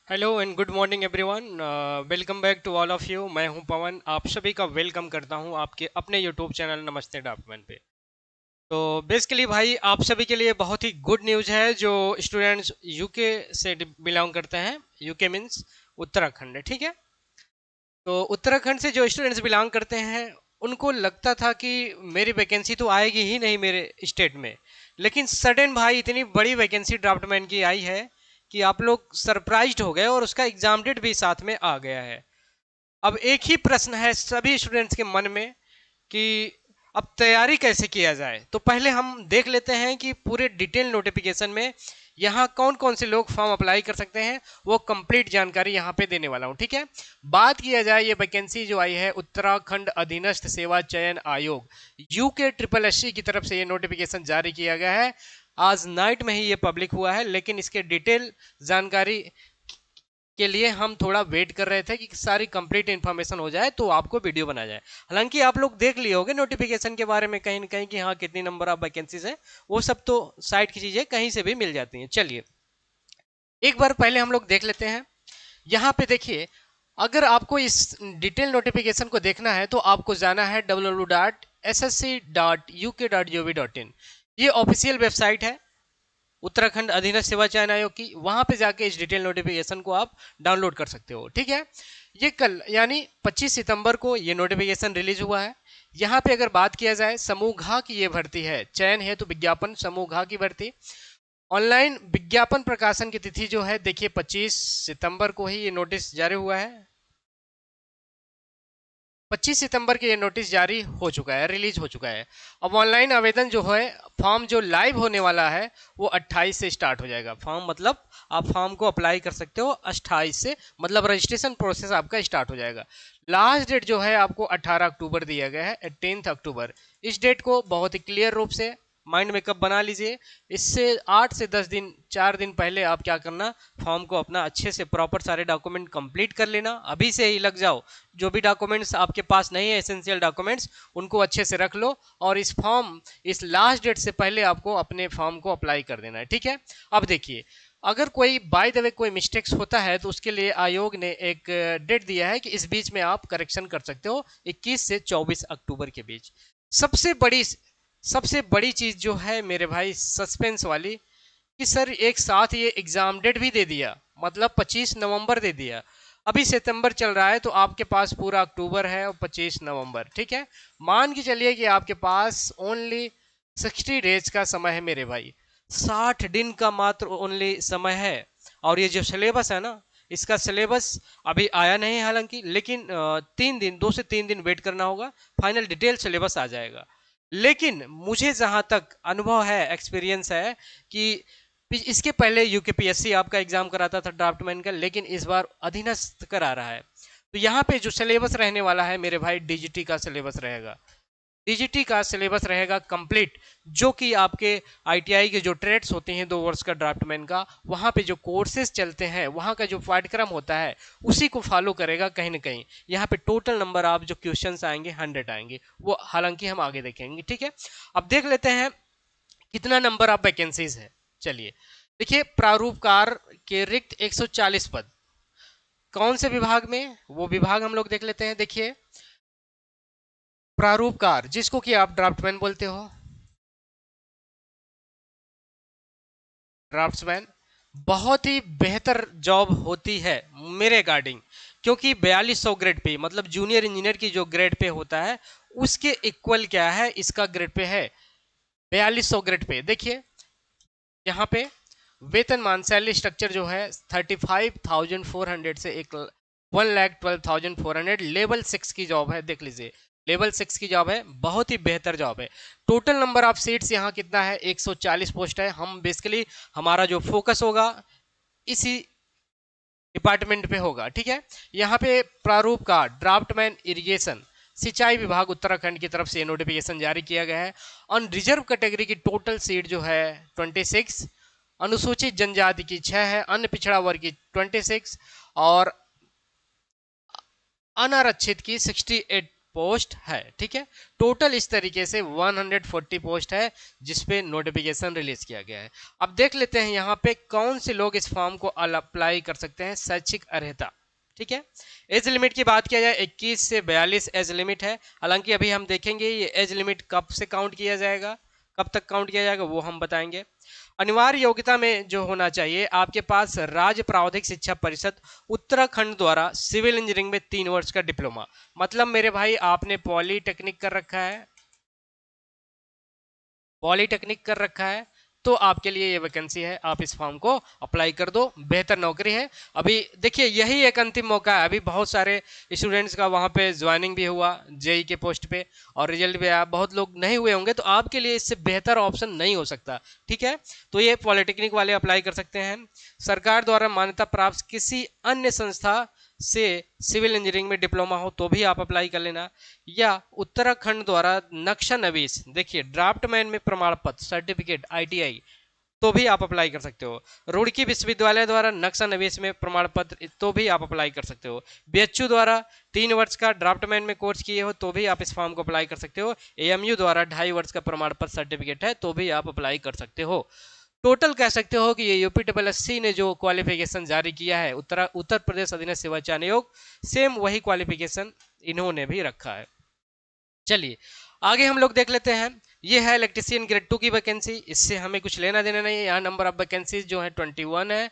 Hello and good morning everyone. Welcome back to all of you. मैं हूं पवन, आप सभी का वेलकम करता हूं आपके अपने यूट्यूब चैनल नमस्ते डॉक्यूमेंट पे। तो बेसिकली भाई आप सभी के लिए बहुत ही गुड न्यूज़ है जो स्टूडेंट्स यूके से बिलोंग करते हैं। यूके मीन्स उत्तराखंड है, ठीक है। तो उत्तराखंड से जो स्टूडेंट्स बिलोंग करते हैं उनको लगता था कि मेरी वैकेंसी तो आएगी ही नहीं मेरे स्टेट में, लेकिन सडन भाई इतनी बड़ी वैकेंसी ड्राफ्टमैन की आई है कि आप लोग सरप्राइज्ड हो गए और उसका एग्जाम डेट भी साथ में आ गया है। अब एक ही प्रश्न है सभी स्टूडेंट्स के मन में कि अब तैयारी कैसे किया जाए। तो पहले हम देख लेते हैं कि पूरे डिटेल नोटिफिकेशन में यहाँ कौन कौन से लोग फॉर्म अप्लाई कर सकते हैं, वो कंप्लीट जानकारी यहाँ पे देने वाला हूँ, ठीक है। बात किया जाए ये वैकेंसी जो आई है उत्तराखंड अधीनस्थ सेवा चयन आयोग यूके ट्रिपल एससी की तरफ से ये नोटिफिकेशन जारी किया गया है। आज नाइट में ही ये पब्लिक हुआ है, लेकिन इसके डिटेल जानकारी के लिए हम थोड़ा वेट कर रहे थे कि सारी कंप्लीट इन्फॉर्मेशन हो जाए तो आपको वीडियो बना जाए। हालांकि आप लोग देख लिए होंगे नोटिफिकेशन के बारे में कहीं न कहीं कि हाँ कितनी नंबर ऑफ वैकेंसीज है, वो सब तो साइट की चीजें कहीं से भी मिल जाती हैं। चलिए एक बार पहले हम लोग देख लेते हैं। यहाँ पे देखिए, अगर आपको इस डिटेल नोटिफिकेशन को देखना है तो आपको जाना है www.ssc.uk.gov.in। ये ऑफिशियल वेबसाइट है उत्तराखंड अधीनस्थ सेवा चयन आयोग की। वहां पे जाके इस डिटेल नोटिफिकेशन को आप डाउनलोड कर सकते हो, ठीक है। ये कल यानी 25 सितंबर को ये नोटिफिकेशन रिलीज हुआ है। यहाँ पे अगर बात किया जाए समूह घ की ये भर्ती है, चयन हेतु विज्ञापन समूह घ की भर्ती। ऑनलाइन विज्ञापन प्रकाशन की तिथि जो है देखिए 25 सितंबर को ही ये नोटिस जारी हुआ है। 25 सितंबर के ये नोटिस जारी हो चुका है, रिलीज हो चुका है। अब ऑनलाइन आवेदन जो है, फॉर्म जो लाइव होने वाला है वो 28 से स्टार्ट हो जाएगा। फॉर्म मतलब आप फॉर्म को अप्लाई कर सकते हो 28 से, मतलब रजिस्ट्रेशन प्रोसेस आपका स्टार्ट हो जाएगा। लास्ट डेट जो है आपको 18 अक्टूबर दिया गया है, 18 अक्टूबर। इस डेट को बहुत ही क्लियर रूप से माइंड मेकअप बना लीजिए। इससे 8 से 10 दिन 4 दिन पहले आप क्या करना, फॉर्म को अपना अच्छे से प्रॉपर सारे डॉक्यूमेंट कंप्लीट कर लेना। अभी से ही लग जाओ, जो भी डॉक्यूमेंट्स आपके पास नहीं है एसेंशियल डॉक्यूमेंट्स उनको अच्छे से रख लो, और इस लास्ट डेट से पहले आपको अपने फॉर्म को अप्लाई कर देना है, ठीक है। अब देखिए, अगर कोई बाय द वे कोई मिस्टेक्स होता है तो उसके लिए आयोग ने एक डेट दिया है कि इस बीच में आप करेक्शन कर सकते हो, 21 से 24 अक्टूबर के बीच। सबसे बड़ी सबसे बड़ी चीज जो है मेरे भाई सस्पेंस वाली, कि सर एक साथ ये एग्जाम डेट भी दे दिया, मतलब 25 नवंबर दे दिया। अभी सितंबर चल रहा है तो आपके पास पूरा अक्टूबर है और 25 नवंबर, ठीक है। मान के चलिए कि आपके पास ओनली 60 डेज का समय है मेरे भाई, 60 दिन का मात्र ओनली समय है। और ये जो सिलेबस है ना, इसका सिलेबस अभी आया नहीं है हालांकि, लेकिन 3 दिन 2 से 3 दिन वेट करना होगा, फाइनल डिटेल सिलेबस आ जाएगा। लेकिन मुझे जहां तक अनुभव है, एक्सपीरियंस है कि इसके पहले यूकेपीएससी आपका एग्जाम कराता था ड्राफ्टमैन का, लेकिन इस बार अधीनस्थ करा रहा है। तो यहाँ पे जो सिलेबस रहने वाला है मेरे भाई, डीजीटी का सिलेबस रहेगा। डीजीटी का सिलेबस रहेगा कंप्लीट, जो कि आपके आईटीआई के जो ट्रेड्स होते हैं 2 वर्ष का ड्राफ्टमैन का, वहां पे जो कोर्सेज चलते हैं, वहां का जो पाठ्यक्रम होता है उसी को फॉलो करेगा कहीं ना कहीं। यहाँ पे टोटल नंबर आप जो क्वेश्चंस आएंगे 100 आएंगे, वो हालांकि हम आगे देखेंगे, ठीक है। अब देख लेते हैं कितना नंबर ऑफ वैकेंसीज है। चलिए देखिए, प्रारूपकार के रिक्त 140 पद कौन से विभाग में, वो विभाग हम लोग देख लेते हैं। देखिए, प्रारूपकार जिसको कि आप ड्राफ्टमैन बोलते हो, ड्राफ्ट्समैन, बहुत ही बेहतर जॉब होती है मेरे अकॉर्डिंग, क्योंकि 4200 ग्रेड पे, मतलब जूनियर इंजीनियर की जो ग्रेड पे होता है उसके इक्वल क्या है, इसका ग्रेड पे है 4200 ग्रेड पे। देखिए यहाँ पे वेतनमान सैलरी स्ट्रक्चर जो है 35,400 से 1,12,400, लेवल 6 की जॉब है, देख लीजिए लेवल 6 की जॉब है, बहुत ही बेहतर जॉब है। टोटल नंबर ऑफ सीट्स यहाँ कितना है, 140 पोस्ट है। हम बेसिकली हमारा जो फोकस होगा इसी डिपार्टमेंट पे होगा, ठीक है। यहाँ पे प्रारूप का ड्राफ्टमैन इरिगेशन सिंचाई विभाग उत्तराखंड की तरफ से नोटिफिकेशन जारी किया गया है। ऑन रिजर्व कैटेगरी की टोटल सीट जो है 26, अनुसूचित जनजाति की 6 है, अन्य पिछड़ा वर्ग की 26 और अनारक्षित की 68 पोस्ट है। ठीक है, टोटल इस तरीके से 140 पोस्ट है जिसपे नोटिफिकेशन रिलीज किया गया है। अब देख लेते हैं यहाँ पे कौन से लोग इस फॉर्म को अप्लाई कर सकते हैं। शैक्षिक अर्हता, ठीक है। एज लिमिट की बात किया जाए 21 से 42 एज लिमिट है। हालांकि अभी हम देखेंगे ये एज लिमिट कब से काउंट किया जाएगा, कब तक काउंट किया जाएगा वो हम बताएंगे। अनिवार्य योग्यता में जो होना चाहिए, आपके पास राज्य प्रावधिक शिक्षा परिषद उत्तराखंड द्वारा सिविल इंजीनियरिंग में 3 वर्ष का डिप्लोमा, मतलब मेरे भाई आपने पॉलीटेक्निक कर रखा है, पॉलीटेक्निक कर रखा है तो आपके लिए ये वैकेंसी है, आप इस फॉर्म को अप्लाई कर दो, बेहतर नौकरी है। अभी देखिए यही एक अंतिम मौका है, अभी बहुत सारे स्टूडेंट्स का वहाँ पे ज्वाइनिंग भी हुआ जेई के पोस्ट पे और रिजल्ट भी आया, बहुत लोग नहीं हुए होंगे, तो आपके लिए इससे बेहतर ऑप्शन नहीं हो सकता। ठीक है, तो ये पॉलिटेक्निक वाले अप्लाई कर सकते हैं। सरकार द्वारा मान्यता प्राप्त किसी अन्य संस्था से सिविल इंजीनियरिंग में डिप्लोमा हो तो भी आप अप्लाई कर लेना, या उत्तराखंड द्वारा नक्शा नवीस, देखिए ड्राफ्टमैन में प्रमाण पत्र सर्टिफिकेट आईटीआई, तो भी आप अप्लाई कर सकते हो। रुड़की विश्वविद्यालय द्वारा नक्शा नवीस में प्रमाण पत्र, तो भी आप अप्लाई कर सकते हो। बीएचयू द्वारा 3 वर्ष का ड्राफ्टमैन में कोर्स किए हो तो भी आप इस फॉर्म को अप्लाई कर सकते हो। एएमयू द्वारा 2.5 वर्ष का प्रमाण पत्र सर्टिफिकेट है तो भी आप अप्लाई कर सकते हो। टोटल कह सकते हो कि ये यूपीएससी ने जो क्वालिफिकेशन जारी किया है, उत्तर प्रदेश अधीनस्थ सेवा चयन आयोग, सेम वही क्वालिफिकेशन इन्होंने भी रखा है। चलिए आगे हम लोग देख लेते हैं। ये है इलेक्ट्रीशियन ग्रेड 2 की वैकेंसी, इससे हमें कुछ लेना देना नहीं है। यहाँ नंबर ऑफ वैकेंसीज जो है 21 है।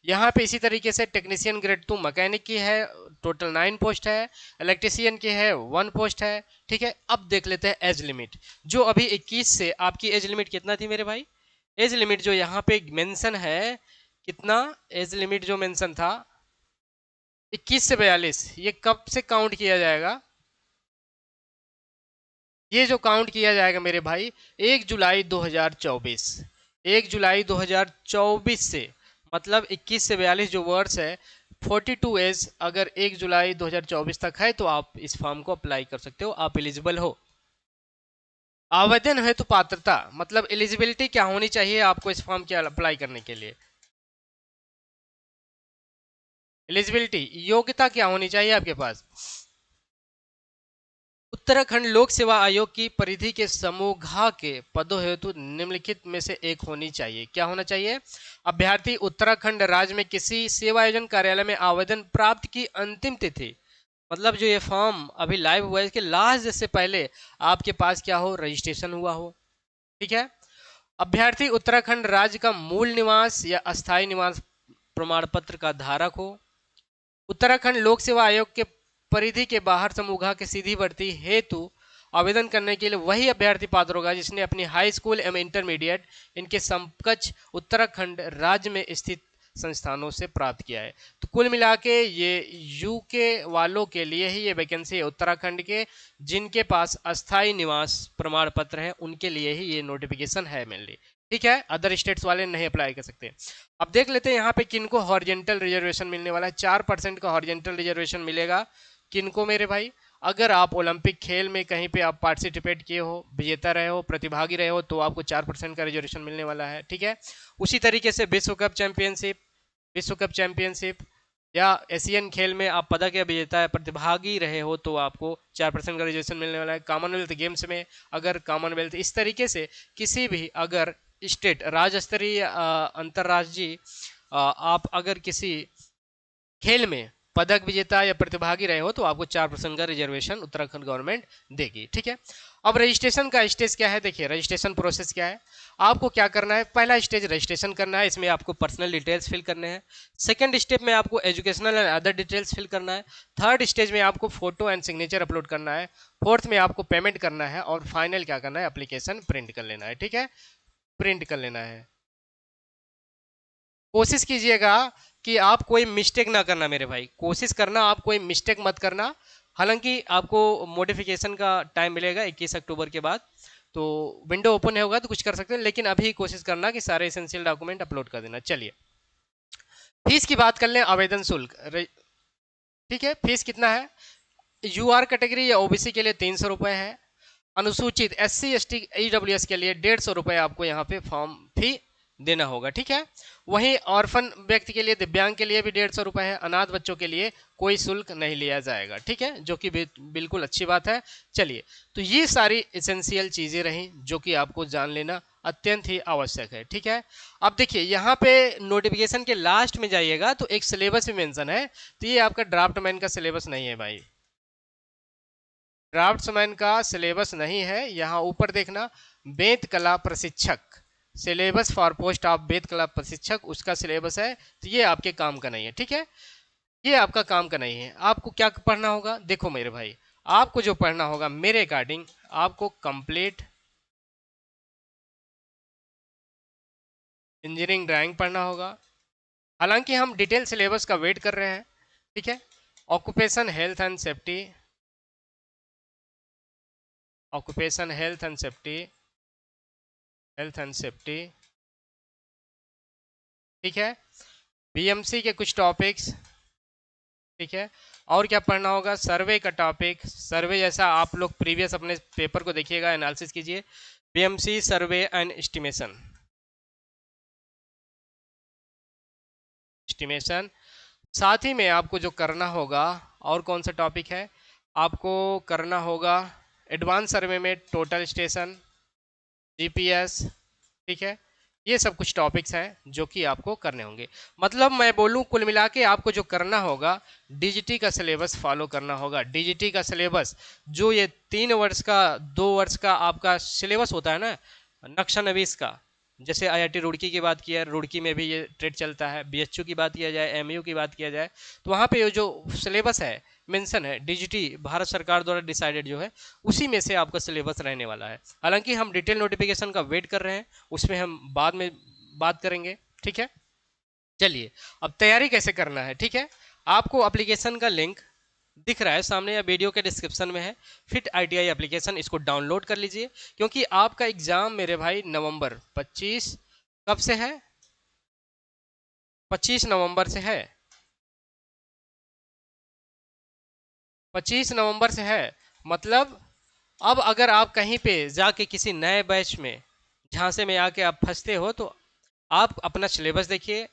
यहाँ पे इसी तरीके से टेक्नीशियन ग्रेड 2 मैकेनिक की है, टोटल 9 पोस्ट है। इलेक्ट्रीशियन की है 1 पोस्ट है। ठीक है, अब देख लेते हैं एज लिमिट, जो अभी 21 से आपकी एज लिमिट कितना थी मेरे भाई, एज लिमिट जो यहाँ पे मेंशन है कितना, एज लिमिट जो मेंशन था 21 से 42, ये कब से काउंट किया जाएगा, ये जो काउंट किया जाएगा मेरे भाई 1 जुलाई 2024, 1 जुलाई 2024 से, मतलब 21 से 42 जो वर्ष है 42 एज अगर 1 जुलाई 2024 तक है तो आप इस फॉर्म को अप्लाई कर सकते हो, आप एलिजिबल हो। आवेदन है तो पात्रता, मतलब एलिजिबिलिटी क्या होनी चाहिए आपको इस फॉर्म के अप्लाई करने के लिए, एलिजिबिलिटी योग्यता क्या होनी चाहिए आपके पास। उत्तराखंड लोक सेवा आयोग की परिधि के समूह घ के पदों हेतु निम्नलिखित में से एक होनी चाहिए। क्या होना चाहिए, अभ्यर्थी उत्तराखंड राज्य में किसी सेवा आयोजन कार्यालय में आवेदन प्राप्त की अंतिम तिथि, मतलब जो ये फॉर्म अभी लाइव हुआ है इसके लास्ट डेट से पहले आपके पास क्या हो, रजिस्ट्रेशन हुआ हो। ठीक है, अभ्यर्थी उत्तराखंड राज्य का मूल निवास या अस्थायी निवास प्रमाण पत्र का धारक हो। उत्तराखंड लोक सेवा आयोग के परिधि के बाहर समूह के सीधी भर्ती हेतु आवेदन करने के लिए वही अभ्यर्थी पात्र होगा जिसने अपनी हाई स्कूल एवं इंटरमीडिएट इनके समकक्ष उत्तराखंड राज्य में स्थित संस्थानों से प्राप्त किया है। तो कुल मिला के ये यूके वालों के लिए ही ये वैकेंसी है, उत्तराखंड के जिनके पास अस्थायी निवास प्रमाण पत्र है उनके लिए ही ये नोटिफिकेशन है मेनली। ठीक है, अदर स्टेट्स वाले नहीं अप्लाई कर सकते। अब देख लेते हैं यहाँ पे किनको हॉरिजेंटल रिजर्वेशन मिलने वाला है। 4% का हॉरिजेंटल रिजर्वेशन मिलेगा किनको मेरे भाई, अगर आप ओलंपिक खेल में कहीं पे आप पार्टिसिपेट किए हो, विजेता रहे हो, प्रतिभागी रहे हो, तो आपको 4% का रिजर्वेशन मिलने वाला है। ठीक है, उसी तरीके से विश्व कप चैंपियनशिप या एशियन खेल में आप पदक या विजेता है प्रतिभागी रहे हो तो आपको 4% का रिजर्वेशन मिलने वाला है। कॉमनवेल्थ गेम्स में अगर कॉमनवेल्थ इस तरीके से किसी भी अगर स्टेट राज्य स्तरीय अंतर्राष्ट्रीय आप अगर किसी खेल में पदक विजेता या प्रतिभागी रहे हो तो आपको 4% का रिजर्वेशन उत्तराखंड गवर्नमेंट देगी। ठीक है, अब रजिस्ट्रेशन का स्टेज क्या है, देखिए रजिस्ट्रेशन प्रोसेस क्या है। आपको क्या करना है, पहला स्टेज रजिस्ट्रेशन करना है, इसमें आपको पर्सनल डिटेल्स फिल करने हैं। सेकंड स्टेप में आपको educational and other details fill करना है। थर्ड स्टेज में आपको फोटो एंड सिग्नेचर अपलोड करना है। फोर्थ में आपको पेमेंट करना है और फाइनल क्या करना है, एप्लीकेशन प्रिंट कर लेना है। ठीक है, प्रिंट कर लेना है। कोशिश कीजिएगा कि आप कोई मिस्टेक ना करना मेरे भाई, कोशिश करना आप कोई मिस्टेक मत करना। हालांकि आपको मॉडिफिकेशन का टाइम मिलेगा 21 अक्टूबर के बाद, तो विंडो ओपन होगा तो कुछ कर सकते हैं, लेकिन अभी कोशिश करना कि सारे एसेंशियल डॉक्यूमेंट अपलोड कर देना। चलिए फीस की बात कर लें, आवेदन शुल्क। ठीक है, फीस कितना है, यूआर कैटेगरी या ओबीसी के लिए 300 रुपये है। अनुसूचित SC ST EWS के लिए 150 रुपये आपको यहाँ पे फॉर्म फी देना होगा, ठीक है। वहीं ऑर्फन व्यक्ति के लिए, दिव्यांग के लिए भी 150 रुपये है। अनाथ बच्चों के लिए कोई शुल्क नहीं लिया जाएगा, ठीक है, जो कि बिल्कुल अच्छी बात है। चलिए, तो ये सारी एसेंशियल चीज़ें रहीं जो कि आपको जान लेना अत्यंत ही आवश्यक है, ठीक है। अब देखिए यहाँ पे नोटिफिकेशन के लास्ट में जाइएगा तो एक सिलेबस भी मेंशन है, तो ये आपका ड्राफ्टमैन का सिलेबस नहीं है भाई, ड्राफ्ट्समैन का सिलेबस नहीं है। यहाँ ऊपर देखना, वेद कला प्रशिक्षक, सिलेबस फॉर पोस्ट ऑफ वेद कला प्रशिक्षक, उसका सिलेबस है, तो ये आपके काम का नहीं है, ठीक है। ये आपका काम का नहीं है। आपको क्या पढ़ना होगा, देखो मेरे भाई, आपको जो पढ़ना होगा मेरे अकॉर्डिंग, आपको कंप्लीट इंजीनियरिंग ड्राइंग पढ़ना होगा। हालांकि हम डिटेल सिलेबस का वेट कर रहे हैं, ठीक है। Occupation health and safety, occupation health and safety, health and safety, ठीक है। बीएमसी के कुछ टॉपिक्स, ठीक है। और क्या पढ़ना होगा, सर्वे का टॉपिक, सर्वे जैसा आप लोग प्रीवियस अपने पेपर को देखिएगा, एनालिसिस कीजिए। BMC survey and estimation, estimation. साथ ही में आपको जो करना होगा, और कौन सा टॉपिक है, आपको करना होगा एडवांस सर्वे में टोटल स्टेशन, जीपीएस, ठीक है। ये सब कुछ टॉपिक्स हैं जो कि आपको करने होंगे। मतलब मैं बोलूँ कुल मिला के आपको जो करना होगा, डीजीटी का सिलेबस फॉलो करना होगा। डीजीटी का सिलेबस जो ये 3 वर्ष का 2 वर्ष का आपका सिलेबस होता है ना, नक्शा नवीस का, जैसे आईआईटी रुड़की की बात किया, रुड़की में भी ये ट्रेड चलता है, बीएचयू की बात किया जाए, एमयू की बात किया जाए, तो वहाँ पे जो सिलेबस है मेंशन है, डीजीटी भारत सरकार द्वारा डिसाइडेड जो है, उसी में से आपका सिलेबस रहने वाला है। हालांकि हम डिटेल नोटिफिकेशन का वेट कर रहे हैं, उसमें हम बाद में बात करेंगे, ठीक है। चलिए, अब तैयारी कैसे करना है, ठीक है। आपको एप्लीकेशन का लिंक दिख रहा है सामने या वीडियो के डिस्क्रिप्शन में है, फिट आईटीआई एप्लीकेशन, इसको डाउनलोड कर लीजिए, क्योंकि आपका एग्जाम मेरे भाई नवंबर 25 कब से है, 25 नवंबर से है, 25 नवंबर से है। मतलब अब अगर आप कहीं पे जाके किसी नए बैच में झांसे में आके आप फंसते हो, तो आप अपना सिलेबस देखिए,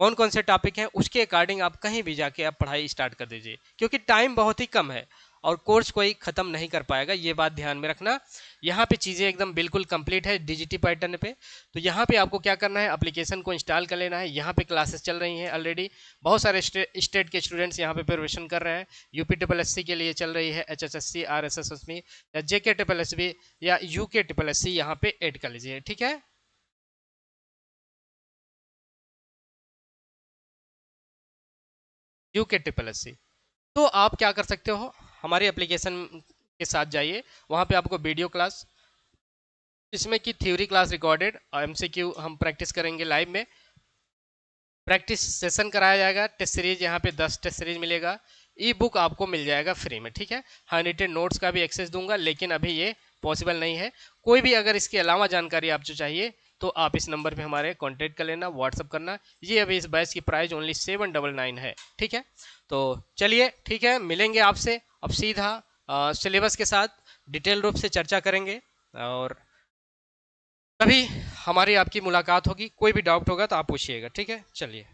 कौन कौन से टॉपिक हैं, उसके अकॉर्डिंग आप कहीं भी जाके आप पढ़ाई स्टार्ट कर दीजिए, क्योंकि टाइम बहुत ही कम है और कोर्स कोई ख़त्म नहीं कर पाएगा, ये बात ध्यान में रखना। यहाँ पे चीज़ें एकदम बिल्कुल कंप्लीट है डीजीटी पैटर्न पे। तो यहाँ पे आपको क्या करना है, एप्लीकेशन को इंस्टॉल कर लेना है। यहाँ पे क्लासेस चल रही हैं ऑलरेडी, बहुत सारे स्टेट के स्टूडेंट्स यहाँ पे प्रिपरेशन कर रहे हैं। यूपी ट्रिपल एस सी के लिए चल रही है, HSSC, RSSB या JK ट्रिपल SB या UK ट्रिपल SC, यहाँ पे ऐड कर लीजिए, ठीक है। UK ट्रिपल SC, तो आप क्या कर सकते हो, हमारी एप्लीकेशन के साथ जाइए, वहाँ पे आपको वीडियो क्लास, इसमें की थ्योरी क्लास रिकॉर्डेड और MCQ हम प्रैक्टिस करेंगे लाइव में, प्रैक्टिस सेशन कराया जाएगा। टेस्ट सीरीज यहाँ पे 10 टेस्ट सीरीज मिलेगा, ई बुक आपको मिल जाएगा फ्री में, ठीक है। हैंड नोट्स का भी एक्सेस दूंगा, लेकिन अभी ये पॉसिबल नहीं है। कोई भी अगर इसके अलावा जानकारी आपको चाहिए तो आप इस नंबर पे हमारे कांटेक्ट कर लेना, व्हाट्सअप करना। ये अभी इस बैच की प्राइस ओनली 799 है, ठीक है। तो चलिए, ठीक है, मिलेंगे आपसे अब सीधा सिलेबस के साथ डिटेल रूप से चर्चा करेंगे, और तभी हमारी आपकी मुलाकात होगी। कोई भी डाउट होगा तो आप पूछिएगा, ठीक है। चलिए।